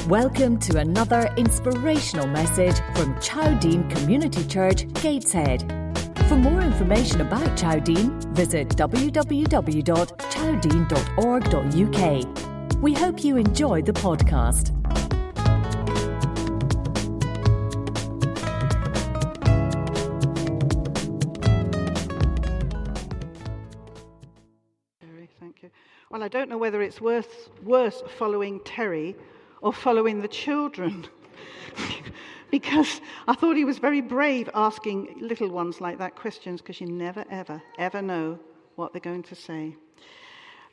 Welcome to another inspirational message from Chowdean Community Church, Gateshead. For more information about Chowdean, visit www.chowdean.org.uk. We hope you enjoy the podcast. Thank you. Well, I don't know whether it's worse following Terry or following the children, because I thought he was very brave asking little ones like that questions, because you never, ever know what they're going to say.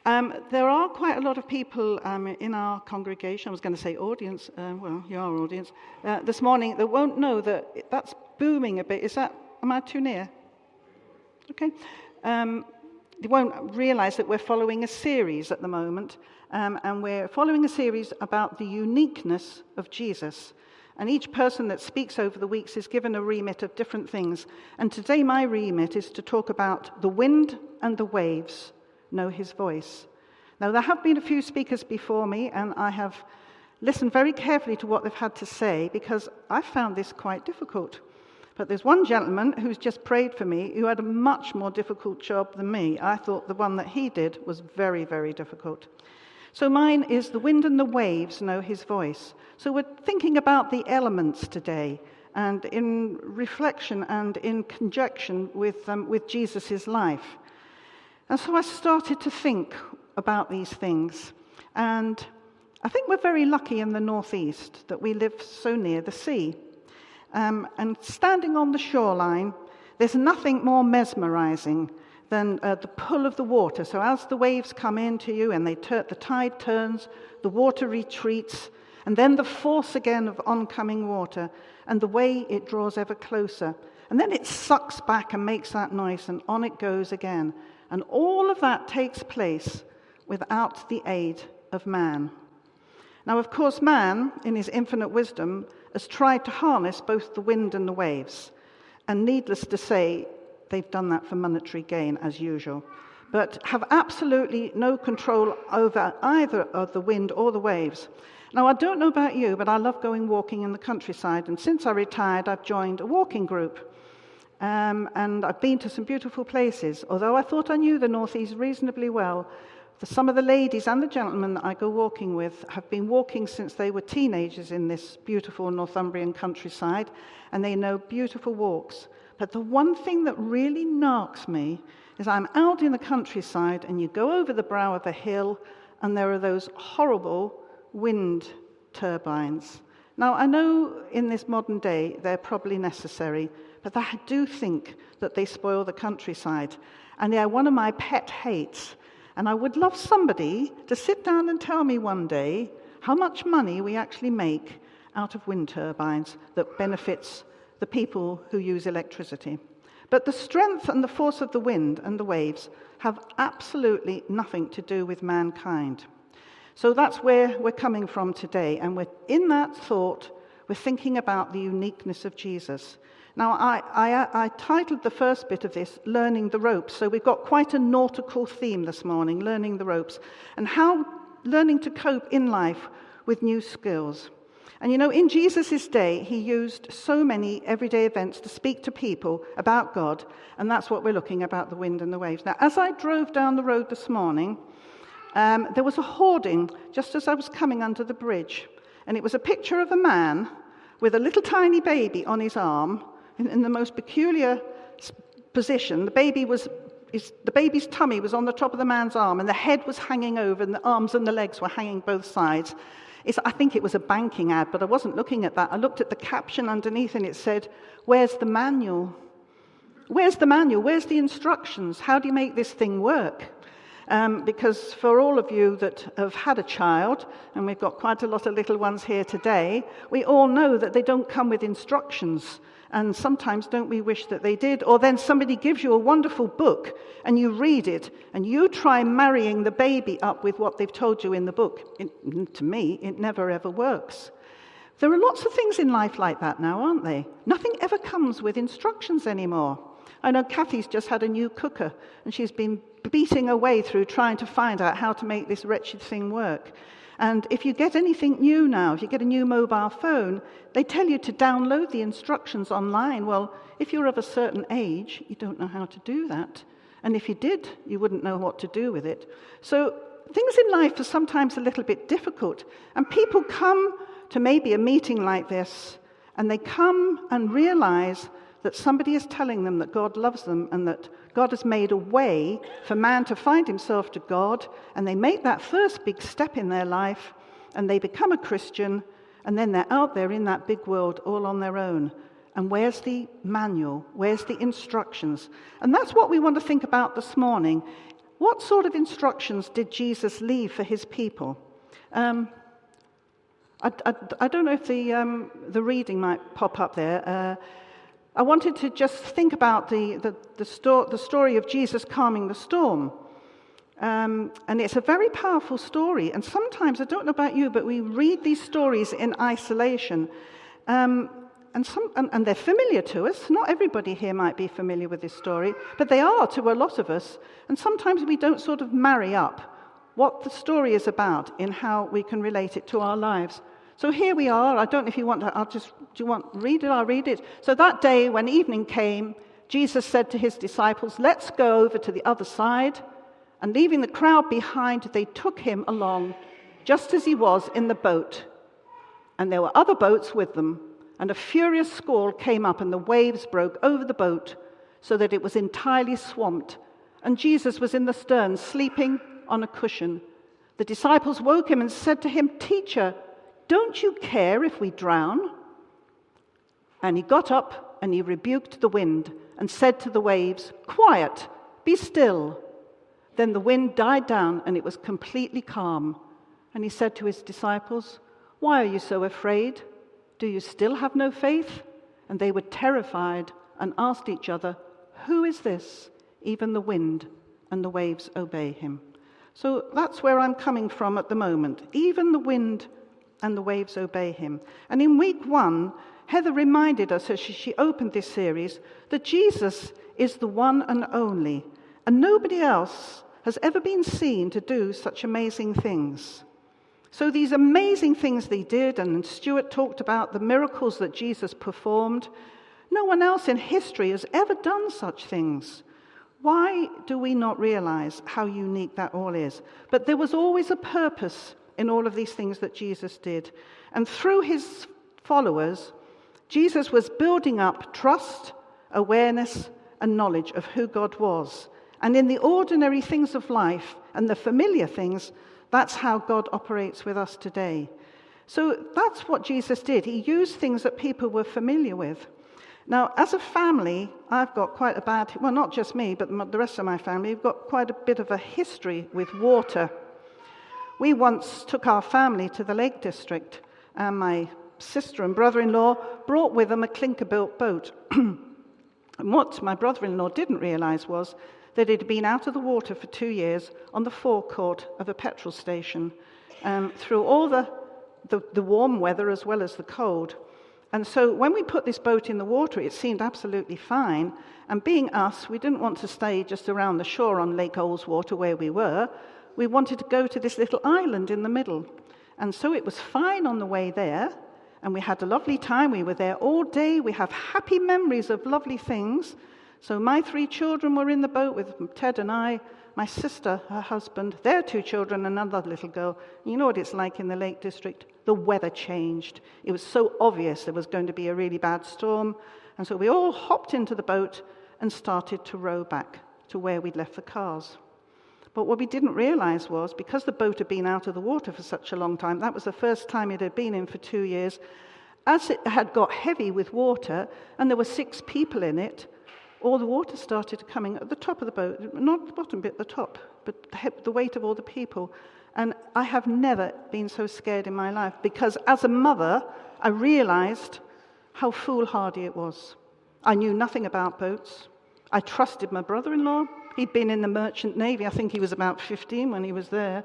There are quite a lot of people in our congregation, I was going to say audience, well, you are audience, this morning that won't know that that's booming a bit. Am I too near? Okay. They won't realise that we're following a series at the moment, and we're following a series about the uniqueness of Jesus. And each person that speaks over the weeks is given a remit of different things. And today my remit is to talk about the wind and the waves know his voice. Now, there have been a few speakers before me, and I have listened very carefully to what they've had to say, because I found this quite difficult. But there's one gentleman who's just prayed for me who had a much more difficult job than me. I thought the one that he did was very, very difficult. So mine is the wind and the waves know his voice. So we're thinking about the elements today, and in reflection and in conjunction with Jesus' life. And so I started to think about these things. And I think we're very lucky in the northeast that we live so near the sea. And standing on the shoreline, there's nothing more mesmerizing than the pull of the water. So as the waves come into you and the tide turns, the water retreats, and then the force again of oncoming water, and the way it draws ever closer. And then it sucks back and makes that noise, and on it goes again. And all of that takes place without the aid of man. Now, of course, man, in his infinite wisdom, has tried to harness both the wind and the waves. And needless to say, they've done that for monetary gain, as usual, but have absolutely no control over either of the wind or the waves. Now, I don't know about you, but I love going walking in the countryside. And since I retired, I've joined a walking group. And I've been to some beautiful places. Although I thought I knew the Northeast reasonably well, some of the ladies and the gentlemen that I go walking with have been walking since they were teenagers in this beautiful Northumbrian countryside, and they know beautiful walks. But the one thing that really knocks me is I'm out in the countryside, and you go over the brow of a hill, and there are those horrible wind turbines. Now, I know in this modern day they're probably necessary, but I do think that they spoil the countryside. And they're one of my pet hates. And I would love somebody to sit down and tell me one day how much money we actually make out of wind turbines that benefits the people who use electricity. But the strength and the force of the wind and the waves have absolutely nothing to do with mankind. So that's where we're coming from today. And in that thought, we're thinking about the uniqueness of Jesus. Now, I titled the first bit of this, Learning the Ropes. So we've got quite a nautical theme this morning, learning the ropes, and how learning to cope in life with new skills. And you know, in Jesus' day, he used so many everyday events to speak to people about God, and that's what we're looking about, the wind and the waves. Now, as I drove down the road this morning, there was a hoarding just as I was coming under the bridge, and it was a picture of a man with a little tiny baby on his arm, in the most peculiar position. The baby's tummy was on the top of the man's arm, and the head was hanging over, and the arms and the legs were hanging both sides. I think it was a banking ad, but I wasn't looking at that. I looked at the caption underneath, and it said, "Where's the manual? Where's the manual? Where's the instructions? How do you make this thing work?" Because for all of you that have had a child, and we've got quite a lot of little ones here today, we all know that they don't come with instructions. And sometimes don't we wish that they did? Or then somebody gives you a wonderful book, and you read it, and you try marrying the baby up with what they've told you in the book. To me, it never ever works. There are lots of things in life like that now, aren't they? Nothing ever comes with instructions anymore. I know Kathy's just had a new cooker, and she's been beating away through trying to find out how to make this wretched thing work. And if you get anything new now, if you get a new mobile phone, they tell you to download the instructions online. Well, if you're of a certain age, you don't know how to do that. And if you did, you wouldn't know what to do with it. So things in life are sometimes a little bit difficult. And people come to maybe a meeting like this, and they come and realize that somebody is telling them that God loves them and that God has made a way for man to find himself to God, and they make that first big step in their life, and they become a Christian, and then they're out there in that big world all on their own. And where's the manual? Where's the instructions? And that's what we want to think about this morning. What sort of instructions did Jesus leave for his people? I don't know if the reading might pop up there. I wanted to just think about the story of Jesus calming the storm. And it's a very powerful story. And sometimes, I don't know about you, but we read these stories in isolation. And they're familiar to us. Not everybody here might be familiar with this story, but they are to a lot of us. And sometimes we don't sort of marry up what the story is about in how we can relate it to our lives. So here we are. I don't know if you want to, do you want to read it? I'll read it. So that day when evening came, Jesus said to his disciples, "Let's go over to the other side." And leaving the crowd behind, they took him along, just as he was in the boat. And there were other boats with them. And a furious squall came up, and the waves broke over the boat, so that it was entirely swamped. And Jesus was in the stern, sleeping on a cushion. The disciples woke him and said to him, "Teacher, don't you care if we drown?" And he got up and he rebuked the wind and said to the waves, "Quiet, be still." Then the wind died down and it was completely calm. And he said to his disciples, "Why are you so afraid? Do you still have no faith?" And they were terrified and asked each other, "Who is this? Even the wind and the waves obey him." So that's where I'm coming from at the moment. Even the wind and the waves obey him. And in week 1, Heather reminded us as she opened this series that Jesus is the one and only, and nobody else has ever been seen to do such amazing things. So these amazing things they did, and Stuart talked about the miracles that Jesus performed. No one else in history has ever done such things. Why do we not realize how unique that all is? But there was always a purpose in all of these things that Jesus did. And through his followers, Jesus was building up trust, awareness, and knowledge of who God was. And in the ordinary things of life and the familiar things, that's how God operates with us today. So that's what Jesus did. He used things that people were familiar with. Now, as a family, I've got quite a bad, well, not just me, but the rest of my family, we've got quite a bit of a history with water. We once took our family to the Lake District, and my sister and brother-in-law brought with them a clinker-built boat. And what my brother-in-law didn't realize was that it had been out of the water for 2 years on the forecourt of a petrol station, through all the warm weather as well as the cold. And so when we put this boat in the water, it seemed absolutely fine. And being us, we didn't want to stay just around the shore on Lake Oldswater where we were. We wanted to go to this little island in the middle. And so it was fine on the way there, and we had a lovely time. We were there all day. We have happy memories of lovely things. So my 3 children were in the boat with Ted and I, my sister, her husband, their 2 children, and another little girl. You know what it's like in the Lake District? The weather changed. It was so obvious there was going to be a really bad storm. And so we all hopped into the boat and started to row back to where we'd left the cars. But what we didn't realize was, because the boat had been out of the water for such a long time, that was the first time it had been in for 2 years, as it had got heavy with water, and there were 6 people in it, all the water started coming at the top of the boat, not the bottom bit, the top, but the weight of all the people. And I have never been so scared in my life, because as a mother, I realized how foolhardy it was. I knew nothing about boats. I trusted my brother-in-law. He'd been in the Merchant Navy. I think he was about 15 when he was there.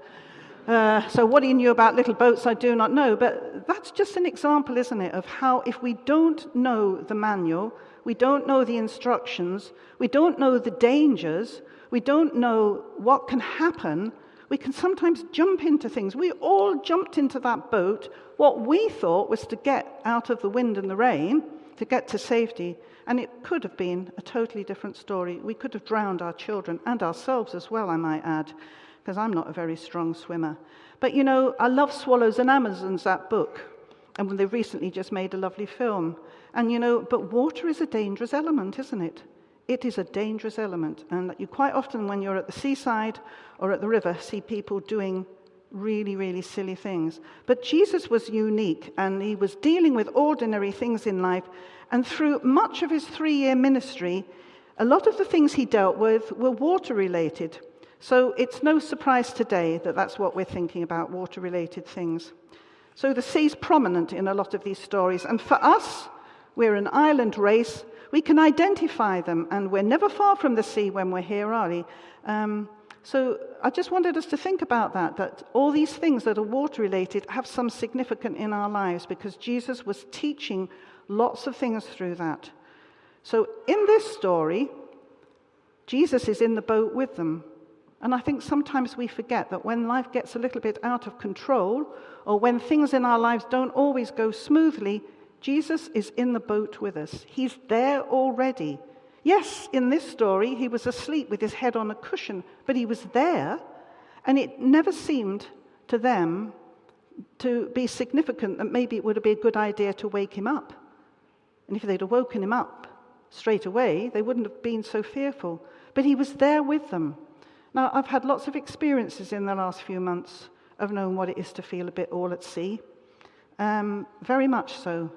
So what he knew about little boats, I do not know. But that's just an example, isn't it, of how if we don't know the manual, we don't know the instructions, we don't know the dangers, we don't know what can happen, We can sometimes jump into things. We all jumped into that boat, what we thought was to get out of the wind and the rain, to get to safety, and it could have been a totally different story. We could have drowned our children and ourselves as well, I might add, because I'm not a very strong swimmer. But you know, I love Swallows and Amazons, that book, and they've recently just made a lovely film. And you know, but water is a dangerous element, isn't it? It is a dangerous element, and you quite often, when you're at the seaside or at the river, see people doing really, really silly things. But Jesus was unique, and he was dealing with ordinary things in life, and through much of his 3-year ministry, a lot of the things he dealt with were water-related. So it's no surprise today that that's what we're thinking about, water-related things. So the sea's prominent in a lot of these stories, and for us, we're an island race. We can identify them, and we're never far from the sea when we're here, are we? So I just wanted us to think about that all these things that are water-related have some significance in our lives, because Jesus was teaching lots of things through that. So in this story, Jesus is in the boat with them. And I think sometimes we forget that when life gets a little bit out of control, or when things in our lives don't always go smoothly, Jesus is in the boat with us. He's there already. Yes, in this story, he was asleep with his head on a cushion, but he was there, and it never seemed to them to be significant that maybe it would be a good idea to wake him up. And if they'd have woken him up straight away, they wouldn't have been so fearful. But he was there with them. Now, I've had lots of experiences in the last few months of knowing what it is to feel a bit all at sea. Very much so.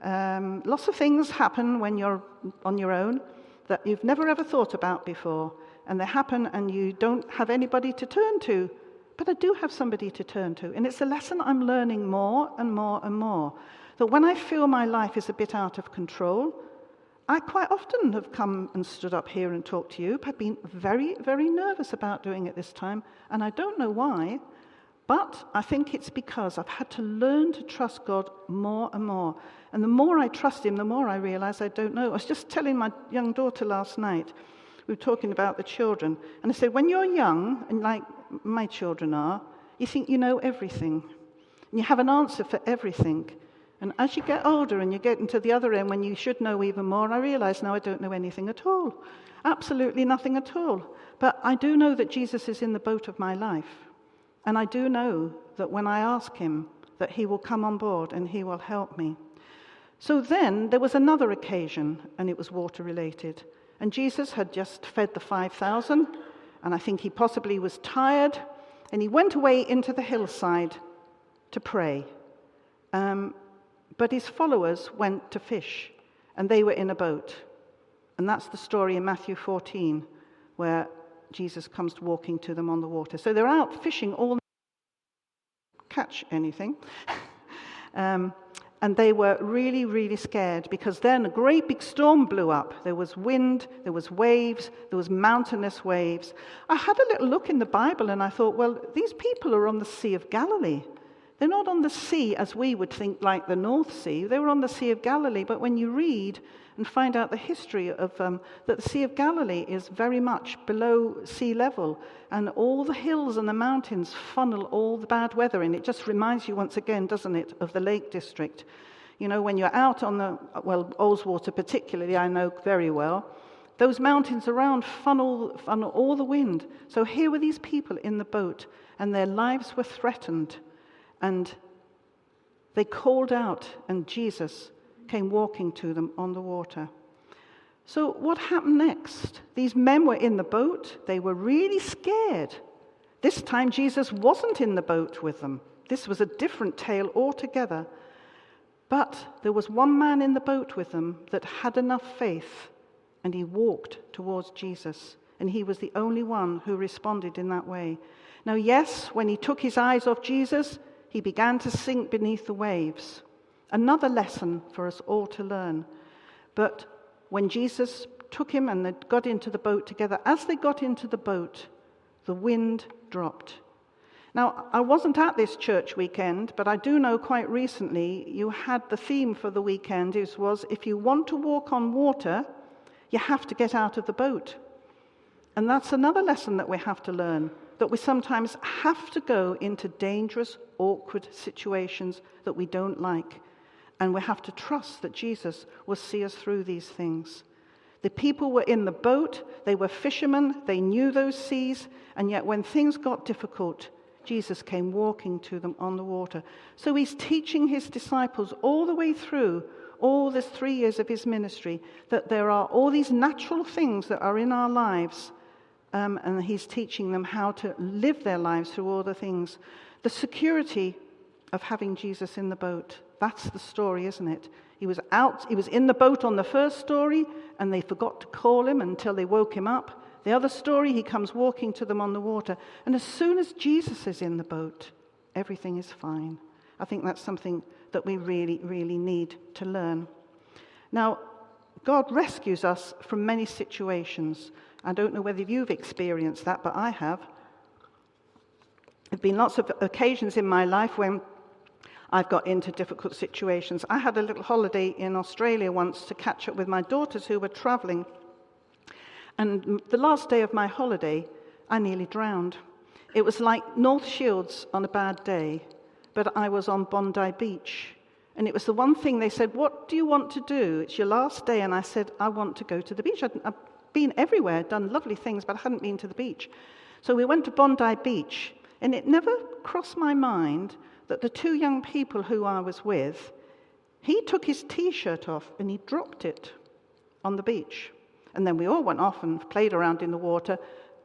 Lots of things happen when you're on your own that you've never ever thought about before, and they happen and you don't have anybody to turn to. But I do have somebody to turn to, and it's a lesson I'm learning more and more and more, that when I feel my life is a bit out of control, I quite often have come and stood up here and talked to you. I've been very, very nervous about doing it this time, and I don't know why, but I think it's because I've had to learn to trust God more and more. And the more I trust him, the more I realize I don't know. I was just telling my young daughter last night, we were talking about the children, and I said, when you're young, and like my children are, you think you know everything, and you have an answer for everything. And as you get older and you get into the other end when you should know even more, I realize now I don't know anything at all. Absolutely nothing at all. But I do know that Jesus is in the boat of my life. And I do know that when I ask him, that he will come on board and he will help me. So then there was another occasion, and it was water-related. And Jesus had just fed the 5,000, and I think he possibly was tired, and he went away into the hillside to pray. But his followers went to fish, and they were in a boat. And that's the story in Matthew 14, where Jesus comes walking to them on the water. So they're out fishing all night, catch anything. And they were really, really scared, because then a great big storm blew up. There was wind, there was waves, there was mountainous waves. I had a little look in the Bible, and I thought, well, these people are on the Sea of Galilee. They're not on the sea as we would think, like the North Sea. They were on the Sea of Galilee. But when you read and find out the history of that the Sea of Galilee is very much below sea level, and all the hills and the mountains funnel all the bad weather in. It just reminds you once again, doesn't it, of the Lake District. You know, when you're out on the, well, Ullswater particularly, I know very well, those mountains around funnel all the wind. So here were these people in the boat, and their lives were threatened. And they called out, and Jesus came walking to them on the water. So what happened next? These men were in the boat. They were really scared. This time Jesus wasn't in the boat with them. This was a different tale altogether. But there was one man in the boat with them that had enough faith, and he walked towards Jesus. And he was the only one who responded in that way. Now, yes, when he took his eyes off Jesus, he began to sink beneath the waves. Another lesson for us all to learn. But when Jesus took him and they got into the boat together, as they got into the boat, the wind dropped. Now, I wasn't at this church weekend, but I do know quite recently you had the theme for the weekend was, if you want to walk on water, you have to get out of the boat. And that's another lesson that we have to learn. that we sometimes have to go into dangerous, awkward situations that we don't like. And we have to trust that Jesus will see us through these things. The people were in the boat, they were fishermen, they knew those seas, and yet when things got difficult, Jesus came walking to them on the water. So he's teaching his disciples all the way through all these 3 years of his ministry that there are all these natural things that are in our lives, and he's teaching them how to live their lives through all the things. The security of having Jesus in the boat, that's the story, isn't it? He was in the boat on the first story, and they forgot to call him until they woke him up. The other story, he comes walking to them on the water. And as soon as Jesus is in the boat, everything is fine. I think that's something that we really, really need to learn. Now, God rescues us from many situations. I don't know whether you've experienced that, but I have. There have been lots of occasions in my life when I've got into difficult situations. I had a little holiday in Australia once to catch up with my daughters who were traveling. And the last day of my holiday, I nearly drowned. It was like North Shields on a bad day, but I was on Bondi Beach. And it was the one thing they said, "What do you want to do? It's your last day." And I said, "I want to go to the beach." I've been everywhere, done lovely things, but I hadn't been to the beach. So we went to Bondi Beach, and it never crossed my mind that the two young people who I was with, he took his T-shirt off and he dropped it on the beach. And then we all went off and played around in the water,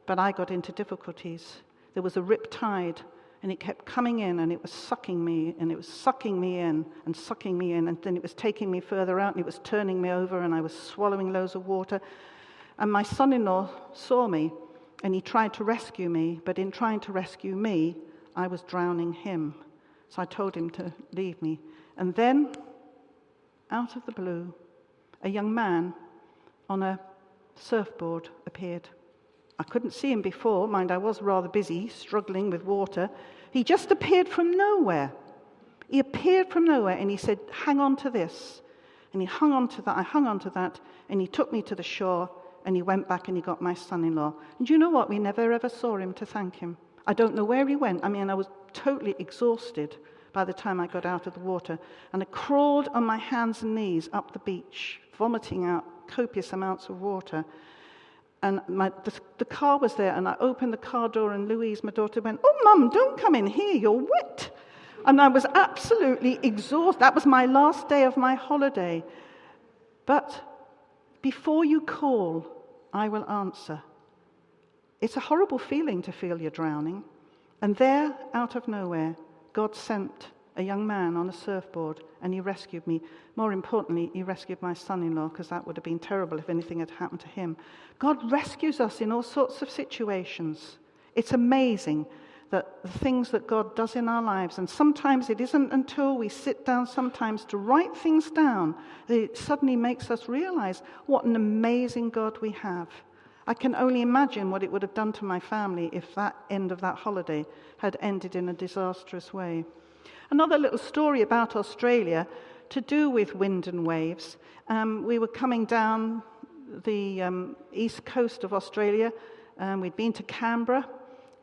but I got into difficulties. There was a rip tide, and it kept coming in, and it was sucking me, and it was sucking me in, and sucking me in, and then it was taking me further out, and it was turning me over, and I was swallowing loads of water. And my son-in-law saw me, and he tried to rescue me, but in trying to rescue me, I was drowning him. So I told him to leave me. And then, out of the blue, a young man on a surfboard appeared. I couldn't see him before. Mind, I was rather busy, struggling with water. He just appeared from nowhere. He appeared from nowhere, and he said, "Hang on to this." And he hung on to that. I hung on to that, and he took me to the shore, and he went back and he got my son-in-law. And you know what? We never ever saw him to thank him. I don't know where he went. I mean, I was totally exhausted by the time I got out of the water. And I crawled on my hands and knees up the beach, vomiting out copious amounts of water. And the car was there, and I opened the car door, and Louise, my daughter, went, "Oh, Mum, don't come in here, you're wet." And I was absolutely exhausted. That was my last day of my holiday. But before you call, I will answer. It's a horrible feeling to feel you're drowning. And there, out of nowhere, God sent a young man on a surfboard, and he rescued me. More importantly, he rescued my son-in-law, because that would have been terrible if anything had happened to him. God rescues us in all sorts of situations. It's amazing that the things that God does in our lives, and sometimes it isn't until we sit down sometimes to write things down that it suddenly makes us realize what an amazing God we have. I can only imagine what it would have done to my family if that end of that holiday had ended in a disastrous way. Another little story about Australia to do with wind and waves. We were coming down the east coast of Australia. We'd been to Canberra,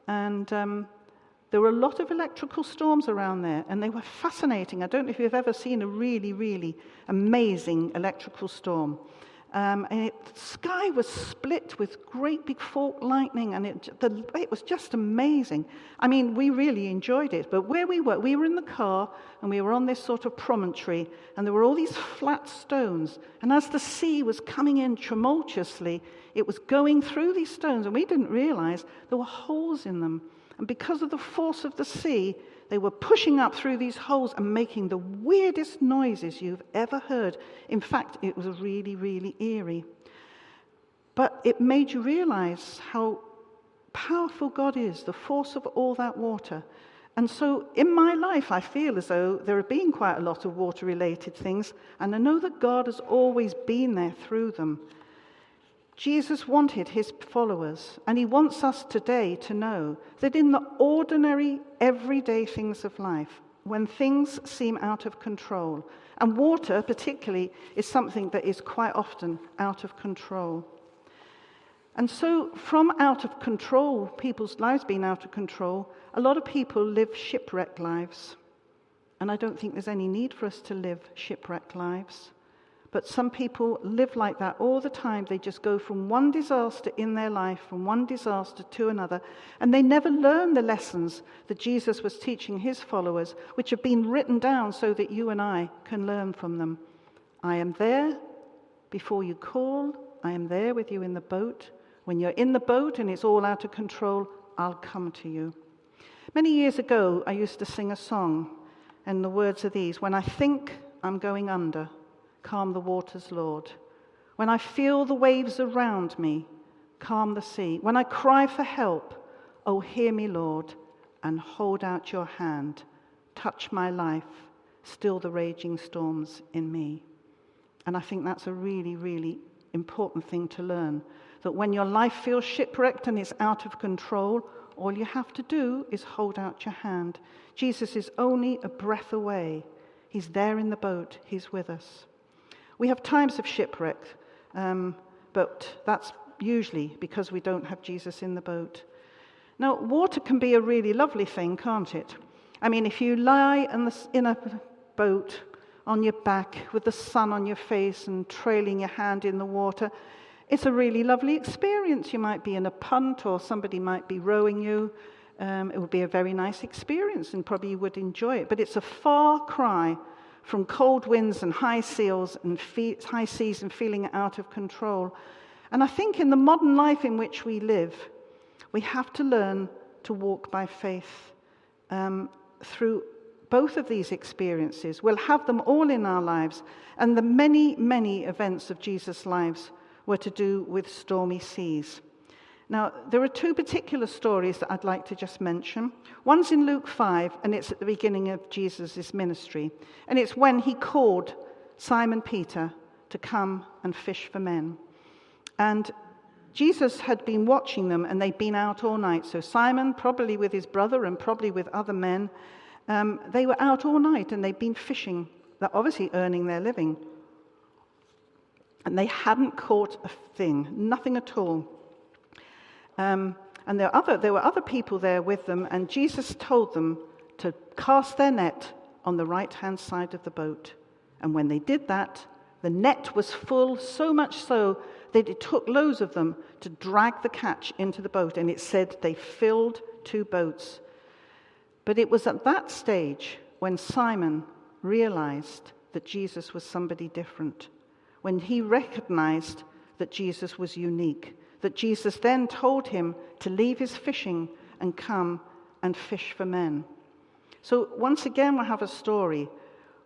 and there were a lot of electrical storms around there, and they were fascinating. I don't know if you've ever seen a really, really amazing electrical storm. And the sky was split with great big fork lightning, and it was just amazing. I mean, we really enjoyed it. But where we were in the car, and we were on this sort of promontory, and there were all these flat stones. And as the sea was coming in tumultuously, it was going through these stones, and we didn't realize there were holes in them. And because of the force of the sea, they were pushing up through these holes and making the weirdest noises you've ever heard. In fact, it was really, really eerie. But it made you realize how powerful God is, the force of all that water. And so in my life, I feel as though there have been quite a lot of water-related things, and I know that God has always been there through them. Jesus wanted his followers, and he wants us today to know that in the ordinary, everyday things of life, when things seem out of control, and water particularly is something that is quite often out of control, And so from out of control, people's lives being out of control, a lot of people live shipwrecked lives. And I don't think there's any need for us to live shipwrecked lives. But some people live like that all the time. They just go from one disaster in their life, from one disaster to another, and they never learn the lessons that Jesus was teaching his followers, which have been written down so that you and I can learn from them. I am there before you call. I am there with you in the boat. When you're in the boat and it's all out of control, I'll come to you. Many years ago, I used to sing a song, and the words are these: when I think I'm going under, calm the waters, Lord. When I feel the waves around me, calm the sea. When I cry for help, oh, hear me, Lord, and hold out your hand. Touch my life, still the raging storms in me. And I think that's a really, really important thing to learn, that when your life feels shipwrecked and it's out of control, all you have to do is hold out your hand. Jesus is only a breath away. He's there in the boat. He's with us. We have times of shipwreck, but that's usually because we don't have Jesus in the boat. Now, water can be a really lovely thing, can't it? I mean, if you lie in a boat on your back with the sun on your face and trailing your hand in the water, it's a really lovely experience. You might be in a punt or somebody might be rowing you. It would be a very nice experience and probably you would enjoy it. But it's a far cry from cold winds and high seas and feeling out of control. And I think in the modern life in which we live, we have to learn to walk by faith through both of these experiences. We'll have them all in our lives. And the many, many events of Jesus' lives were to do with stormy seas. Now, there are two particular stories that I'd like to just mention. One's in Luke 5, and it's at the beginning of Jesus' ministry. And it's when he called Simon Peter to come and fish for men. And Jesus had been watching them, and they'd been out all night. So Simon, probably with his brother and probably with other men, they were out all night, and they'd been fishing. They're obviously earning their living. And they hadn't caught a thing, nothing at all. And there were other people there with them, and Jesus told them to cast their net on the right-hand side of the boat. And when they did that, the net was full, so much so that it took loads of them to drag the catch into the boat. And it said they filled 2 boats. But it was at that stage when Simon realized that Jesus was somebody different, when he recognized that Jesus was unique, that Jesus then told him to leave his fishing and come and fish for men. So once again, we have a story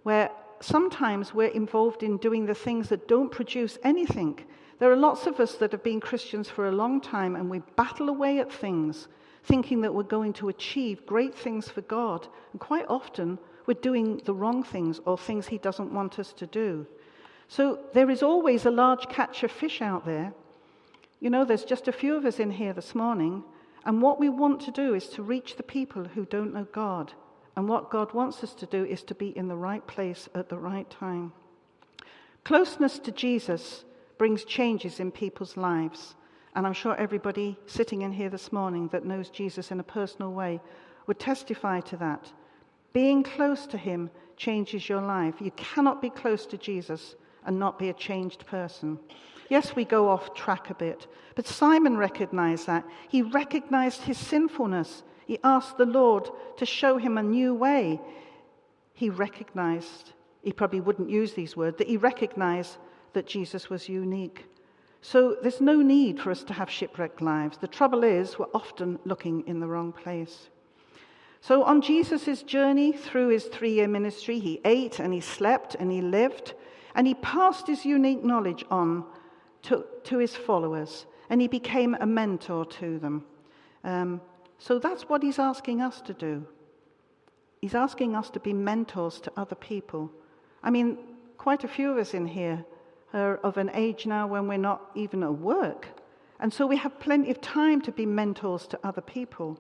where sometimes we're involved in doing the things that don't produce anything. There are lots of us that have been Christians for a long time, and we battle away at things, thinking that we're going to achieve great things for God. And quite often, we're doing the wrong things or things he doesn't want us to do. So there is always a large catch of fish out there. You know, there's just a few of us in here this morning, and what we want to do is to reach the people who don't know God. And what God wants us to do is to be in the right place at the right time. Closeness to Jesus brings changes in people's lives. And I'm sure everybody sitting in here this morning that knows Jesus in a personal way would testify to that. Being close to him changes your life. You cannot be close to Jesus and not be a changed person. Yes, we go off track a bit, but Simon recognized that. He recognized his sinfulness. He asked the Lord to show him a new way. He recognized, he probably wouldn't use these words, that he recognized that Jesus was unique. So there's no need for us to have shipwrecked lives. The trouble is, we're often looking in the wrong place. So on Jesus' journey through his 3-year ministry, he ate and he slept and he lived, and he passed his unique knowledge on to his followers, and he became a mentor to them. So that's what he's asking us to do. He's asking us to be mentors to other people. I mean, quite a few of us in here are of an age now when we're not even at work. And so we have plenty of time to be mentors to other people.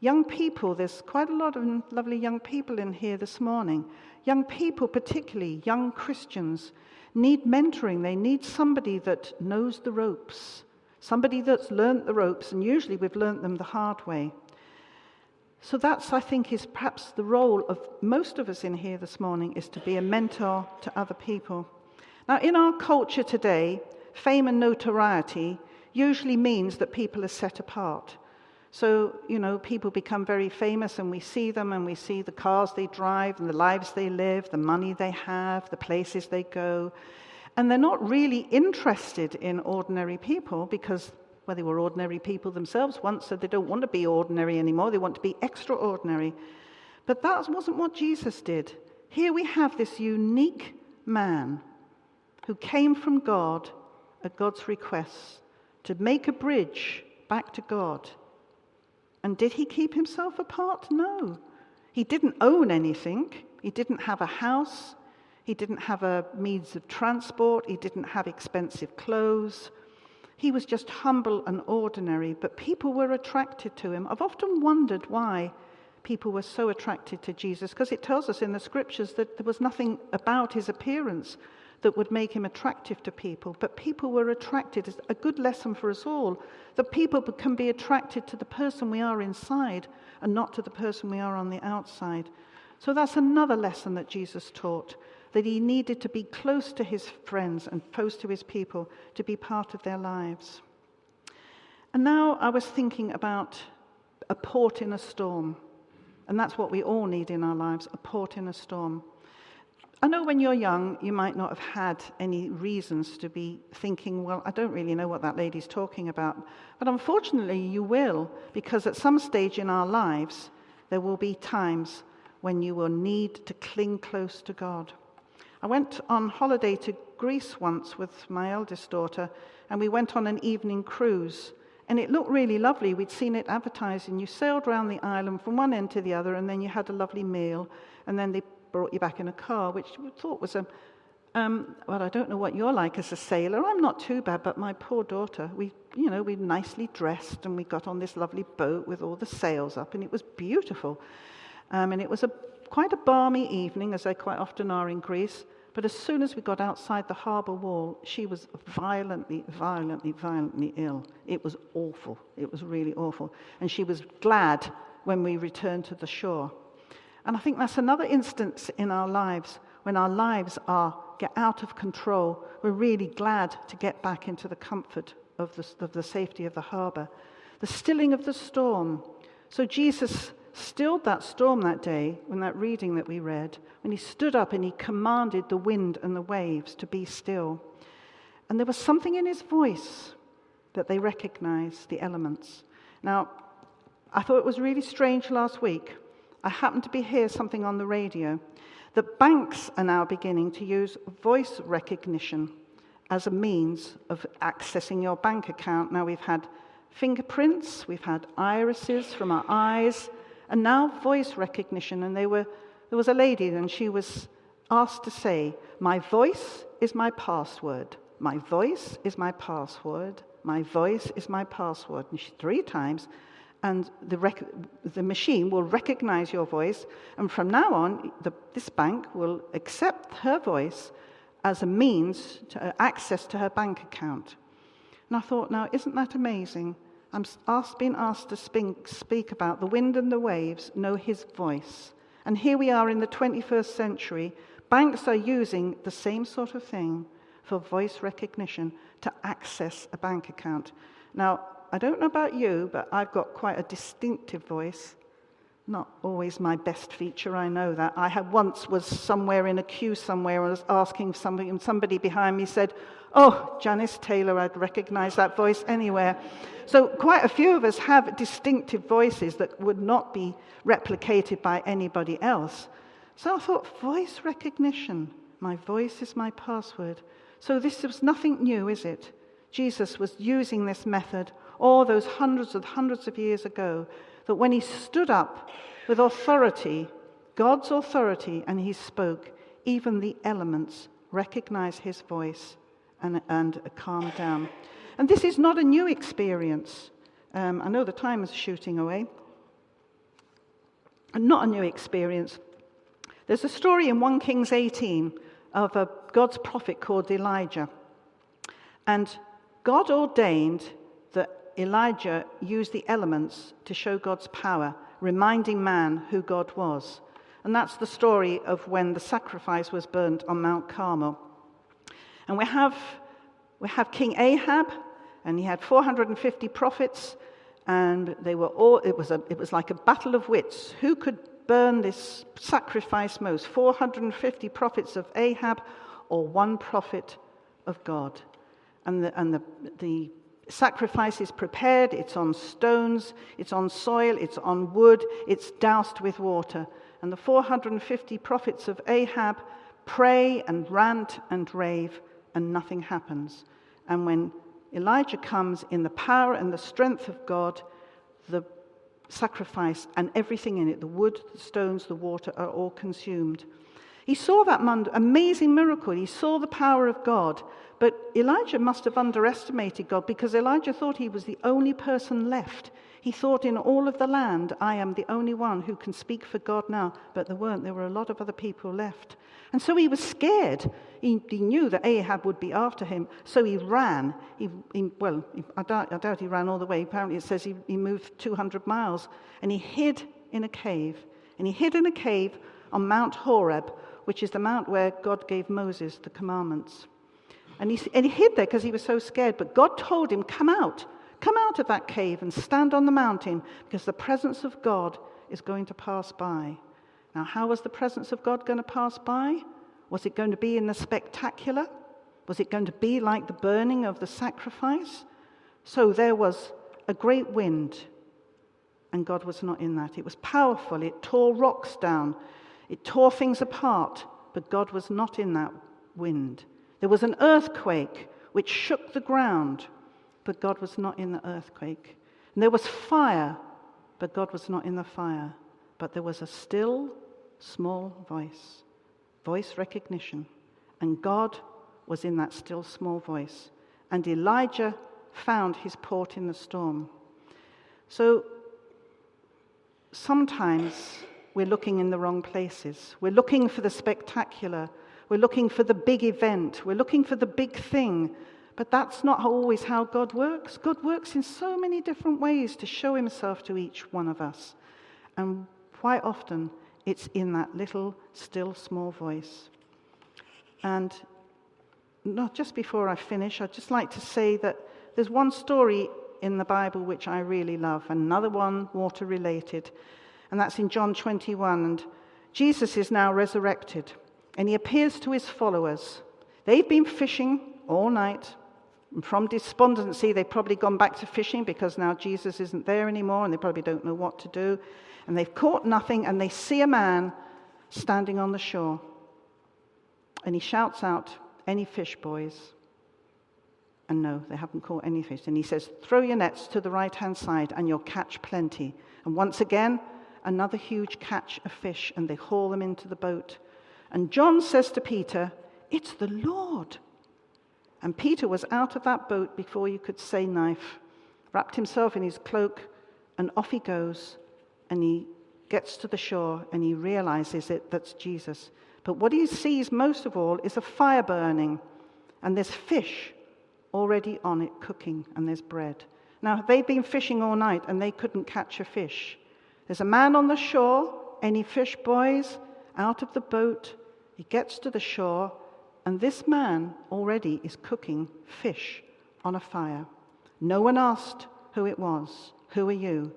Young people, there's quite a lot of lovely young people in here this morning. Young people, particularly young Christians, need mentoring. They need somebody that knows the ropes, somebody that's learnt the ropes, and usually we've learnt them the hard way. So that's, I think, is perhaps the role of most of us in here this morning, is to be a mentor to other people. Now, in our culture today, fame and notoriety usually means that people are set apart. So, people become very famous and we see them and we see the cars they drive and the lives they live, the money they have, the places they go. And they're not really interested in ordinary people because, well, they were ordinary people themselves once, so they don't want to be ordinary anymore. They want to be extraordinary. But that wasn't what Jesus did. Here we have this unique man who came from God at God's request to make a bridge back to God. And did he keep himself apart? No. He didn't own anything. He didn't have a house. He didn't have a means of transport. He didn't have expensive clothes. He was just humble and ordinary, but people were attracted to him. I've often wondered why people were so attracted to Jesus, because it tells us in the scriptures that there was nothing about his appearance that would make him attractive to people, but people were attracted. It's a good lesson for us all, that people can be attracted to the person we are inside and not to the person we are on the outside. So that's another lesson that Jesus taught, that he needed to be close to his friends and close to his people to be part of their lives. And now I was thinking about a port in a storm, and that's what we all need in our lives, a port in a storm. I know when you're young, you might not have had any reasons to be thinking, well, I don't really know what that lady's talking about. But unfortunately, you will, because at some stage in our lives, there will be times when you will need to cling close to God. I went on holiday to Greece once with my eldest daughter, and we went on an evening cruise. And it looked really lovely. We'd seen it advertised, and you sailed around the island from one end to the other, and then you had a lovely meal, and then they brought you back in a car, which we thought was well, I don't know what you're like as a sailor. I'm not too bad, but my poor daughter, we nicely dressed, and we got on this lovely boat with all the sails up, and it was beautiful. And it was quite a balmy evening, as they quite often are in Greece. But as soon as we got outside the harbour wall, she was violently ill. It was awful. It was really awful. And she was glad when we returned to the shore. And I think that's another instance in our lives, when our lives get out of control, we're really glad to get back into the comfort of the safety of the harbour. The stilling of the storm. So Jesus stilled that storm that day, in that reading that we read, when he stood up and he commanded the wind and the waves to be still. And there was something in his voice that they recognized, the elements. Now, I thought it was really strange last week. I happened to be hearing something on the radio that banks are now beginning to use voice recognition as a means of accessing your bank account. Now, we've had fingerprints, we've had irises from our eyes, and now voice recognition. And there was a lady, and she was asked to say, "My voice is my password. My voice is my password. My voice is my password." And 3 times, and the machine will recognize your voice, and from now on, this bank will accept her voice as a means to access to her bank account. And I thought, now, isn't that amazing? I'm being asked to speak about the wind and the waves know his voice. And here we are in the 21st century. Banks are using the same sort of thing for voice recognition to access a bank account. Now, I don't know about you, but I've got quite a distinctive voice. Not always my best feature, I know that. I once was somewhere in a queue somewhere, and I was asking something, and somebody behind me said, "Oh, Janice Taylor," I'd recognize that voice anywhere. So quite a few of us have distinctive voices that would not be replicated by anybody else. So I thought, voice recognition, my voice is my password. So this was nothing new, is it? Jesus was using this method all those hundreds of years ago, that when he stood up with authority, God's authority, and he spoke, even the elements recognized his voice and calmed down. And this is not a new experience. I know the time is shooting away. And not a new experience. There's a story in 1 Kings 18 of a God's prophet called Elijah. And God ordained Elijah used the elements to show God's power, reminding man who God was. And that's the story of when the sacrifice was burnt on Mount Carmel. And we have King Ahab, and he had 450 prophets, and they were all. It was like a battle of wits. Who could burn this sacrifice most? 450 prophets of Ahab, or one prophet of God? And the sacrifice is prepared. It's on stones. It's on soil. It's on wood. It's doused with water. And the 450 prophets of Ahab pray and rant and rave, and nothing happens. And when Elijah comes in the power and the strength of God, the sacrifice and everything in it, the wood, the stones, the water, are all consumed. He saw that amazing miracle. He saw the power of God. But Elijah must have underestimated God, because Elijah thought he was the only person left. He thought, in all of the land, I am the only one who can speak for God now. But there weren't. There were a lot of other people left. And so he was scared. He knew that Ahab would be after him. So he ran. I doubt he ran all the way. Apparently it says he moved 200 miles. And he hid in a cave. And he hid in a cave on Mount Horeb, which is the mount where God gave Moses the commandments. And he hid there because he was so scared. But God told him, come out of that cave and stand on the mountain, because the presence of God is going to pass by. Now, how was the presence of God going to pass by? Was it going to be in the spectacular? Was it going to be like the burning of the sacrifice? So there was a great wind, and God was not in that. It was powerful. It tore rocks down. It tore things apart, but God was not in that wind. There was an earthquake which shook the ground, but God was not in the earthquake. And there was fire, but God was not in the fire. But there was a still, small voice recognition. And God was in that still, small voice. And Elijah found his port in the storm. So sometimes we're looking in the wrong places. We're looking for the spectacular. We're looking for the big event. We're looking for the big thing. But that's not always how God works. God works in so many different ways to show himself to each one of us. And quite often, it's in that little, still, small voice. And just before I finish, I'd just like to say that there's one story in the Bible which I really love, another one water-related, and that's in John 21. And Jesus is now resurrected, and he appears to his followers. They've been fishing all night. And from despondency, they've probably gone back to fishing because now Jesus isn't there anymore, and they probably don't know what to do. And they've caught nothing, and they see a man standing on the shore. And he shouts out, "Any fish, boys?" And no, they haven't caught any fish. And he says, "Throw your nets to the right-hand side, and you'll catch plenty." And once again, another huge catch of fish, and they haul them into the boat. And John says to Peter, "It's the Lord." And Peter was out of that boat before you could say knife, wrapped himself in his cloak, and off he goes. And he gets to the shore, and he realizes that's Jesus. But what he sees most of all is a fire burning, and there's fish already on it cooking, and there's bread. Now, they've been fishing all night, and they couldn't catch a fish. There's a man on the shore. "Any fish, boys?" Out of the boat, he gets to the shore, and this man already is cooking fish on a fire. No one asked who it was. "Who are you?"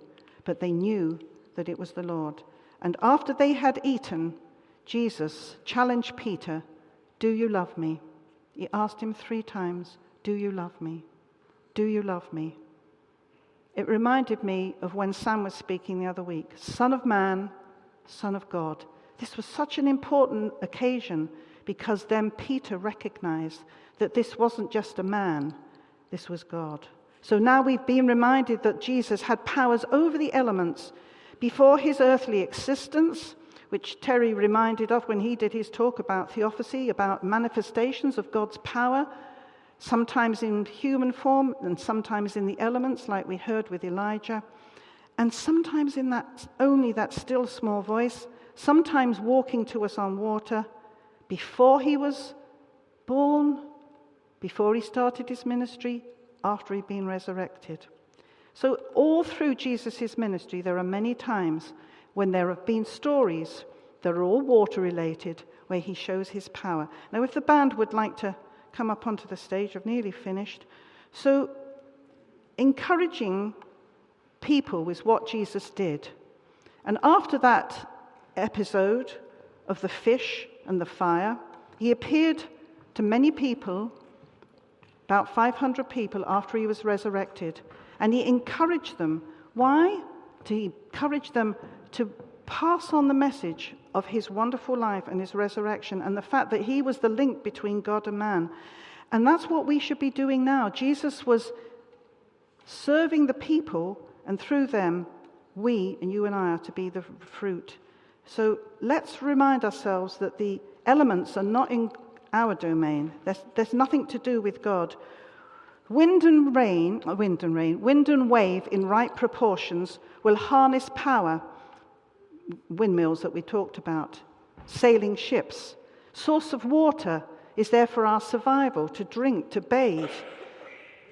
But they knew that it was the Lord. And after they had eaten, Jesus challenged Peter, "Do you love me?" He asked him 3 times, "Do you love me? Do you love me?" It reminded me of when Sam was speaking the other week. Son of man, Son of God. This was such an important occasion, because then Peter recognized that this wasn't just a man, this was God. So now we've been reminded that Jesus had powers over the elements before his earthly existence, which Terry reminded of when he did his talk about theophany, about manifestations of God's power, sometimes in human form and sometimes in the elements, like we heard with Elijah, and sometimes in that only that still small voice, sometimes walking to us on water, before he was born, before he started his ministry, after he'd been resurrected. So all through Jesus' ministry, there are many times when there have been stories that are all water-related, where he shows his power. Now, if the band would like to come up onto the stage, I've nearly finished. So, encouraging people was what Jesus did. And after that episode of the fish and the fire, he appeared to many people, about 500 people, after he was resurrected. And he encouraged them. Why? To encourage them to pass on the message of his wonderful life and his resurrection, and the fact that he was the link between God and man. And that's what we should be doing now. Jesus was serving the people, and through them, we, and you and I, are to be the fruit. So let's remind ourselves that the elements are not in our domain. There's nothing to do with God. Wind and wave in right proportions will harness power. Windmills that we talked about, sailing ships. Source of water is there for our survival, to drink, to bathe.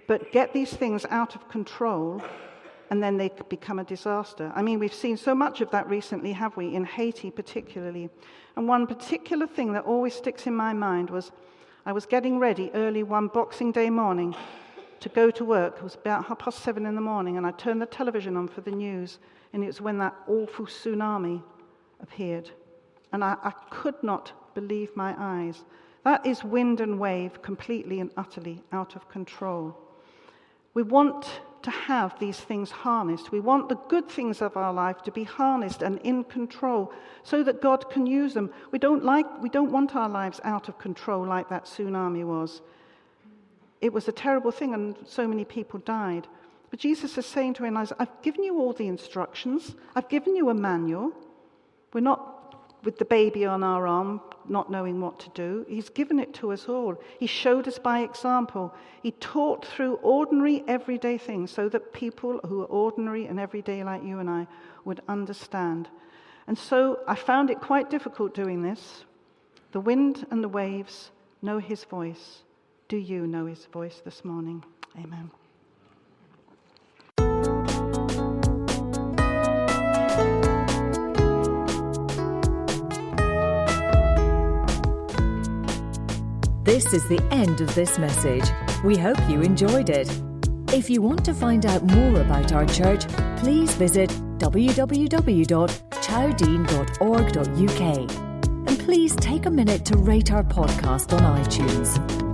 But get these things out of control, and then they become a disaster. I mean, we've seen so much of that recently, have we, in Haiti particularly. And one particular thing that always sticks in my mind was I was getting ready early one Boxing Day morning to go to work. It was about 7:30 in the morning, and I turned the television on for the news, and it was when that awful tsunami appeared. And I could not believe my eyes. That is wind and wave completely and utterly out of control. We want to have these things harnessed. We want the good things of our life to be harnessed and in control so that God can use them. We don't want our lives out of control like that tsunami was. It was a terrible thing, and so many people died. But Jesus is saying to him, I've given you all the instructions. I've given you a manual. We're not with the baby on our arm, not knowing what to do. He's given it to us all. He showed us by example. He taught through ordinary, everyday things so that people who are ordinary and everyday like you and I would understand. And so I found it quite difficult doing this. The wind and the waves know his voice. Do you know his voice this morning? Amen. This is the end of this message. We hope you enjoyed it. If you want to find out more about our church, please visit www.chowdean.org.uk. And please take a minute to rate our podcast on iTunes.